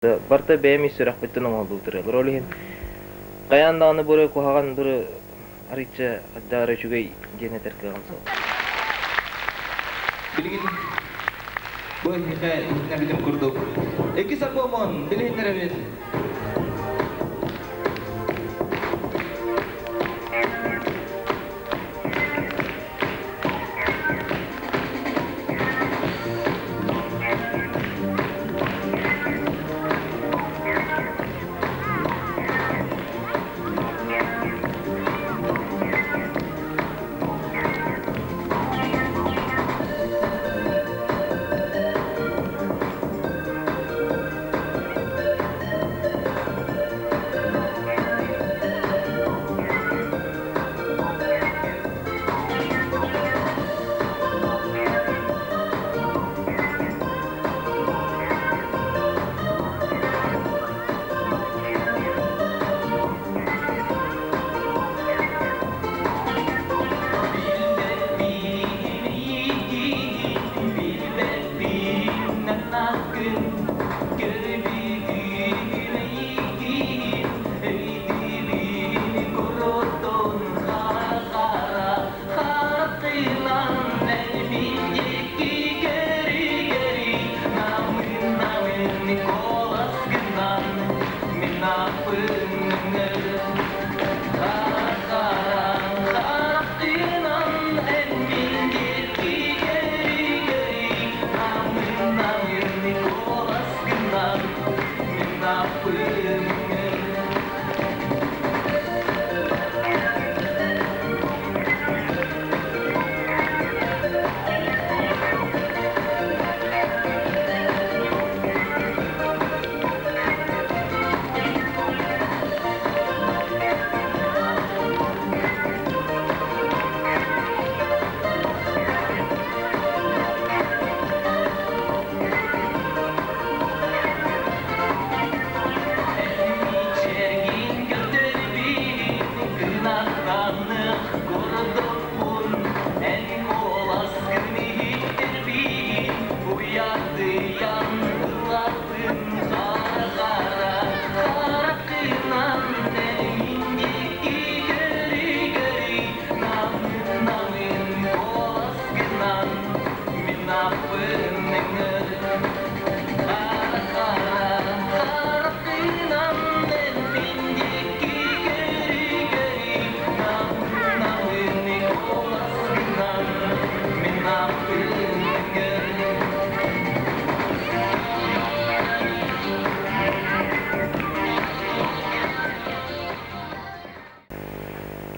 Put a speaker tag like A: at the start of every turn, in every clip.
A: Барта бәйми сүрәк бөттен оңалды утырылыр. Олиһин каяндағаны бүрі кухаған бүрі аритча аддағыры чүгей дене тәркіған сол.
B: Билигин бу Михаил Набидин курдук. Эки сарбомон билигинлер бит.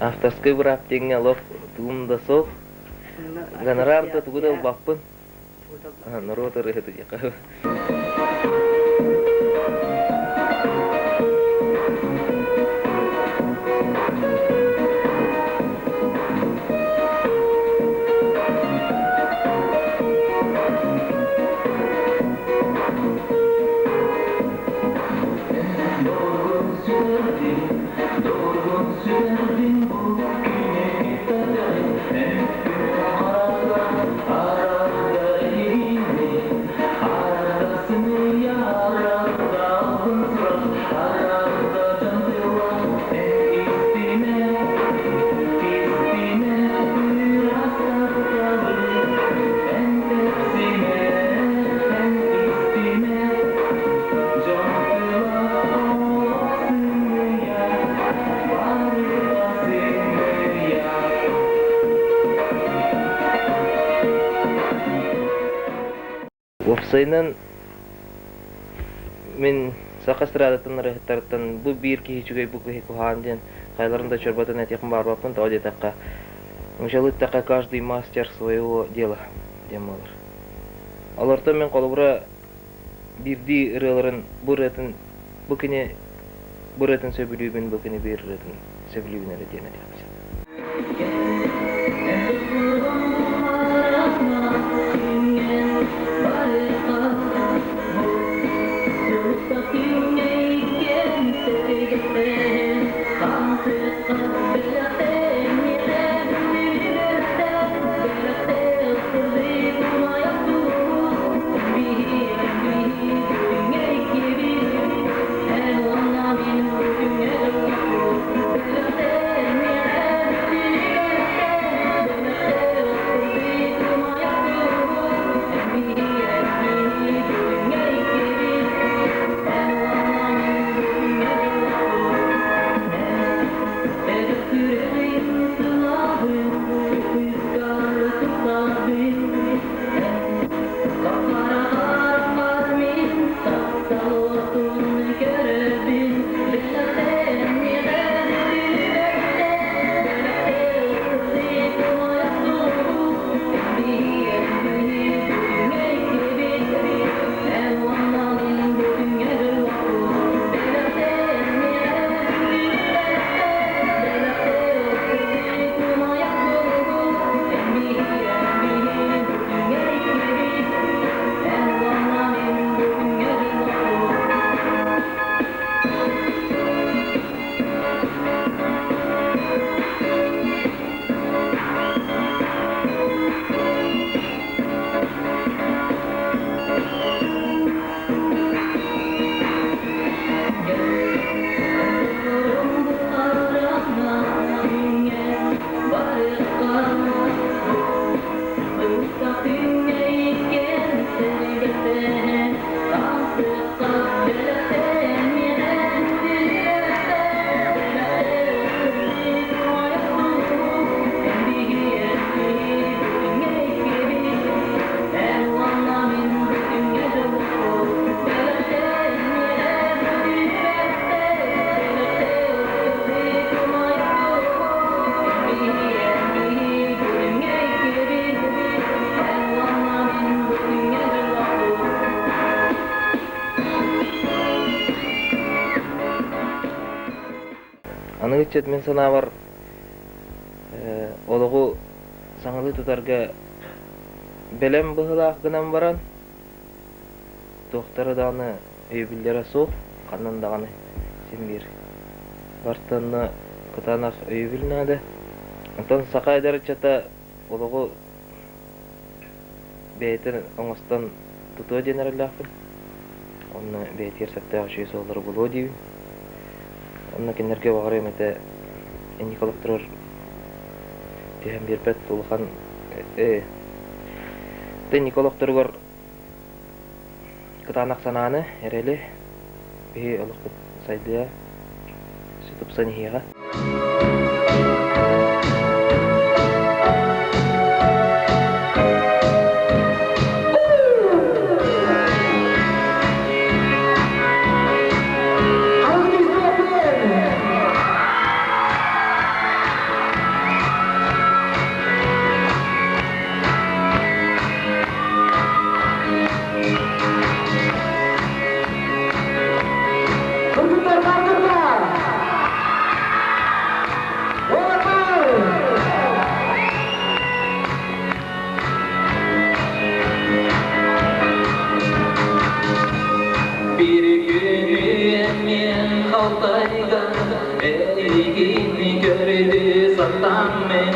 A: Автоскы бұрап теңе лоқ туымда сол. Гонорарды тугуда баппын. Народы рыхыты жақа. Опсайнан мен сақастырадатын рахаттардан бұл бір кейчугай бұл кейі кухаан ден қайларында чорбатын әтеқін бар бапын тау детаққа. Жалыттаққа каждый мастер своего дела демалар. Аларта мен қолыбыра бірді ұрыларын бұл кіне сөбілуібін бұл кіне бір ұратын сөбілуібін әрі ден әтеқын.
C: Give
A: Аны geçet men sana var oluğu saňaly tutarga belem bıhılaq gınan baran. Doktora da аны öýbillere soq, kandan dağını sen bir. Bartanna kıtanak öýbilnäde. Ondan saqa eder çata oluğu beytin oňustan tutuwa generallaqpyn. Onu beyt yersakda şeý solary bolo diýip. Onu kenderge bagarym ete enikologtor diýen bir pet ulhan enikologtorlar kıtanak sanany ereli bir oluq saydyya sütup sanyhiga.
B: Bir günü men haltaygan eygini gördü satan men.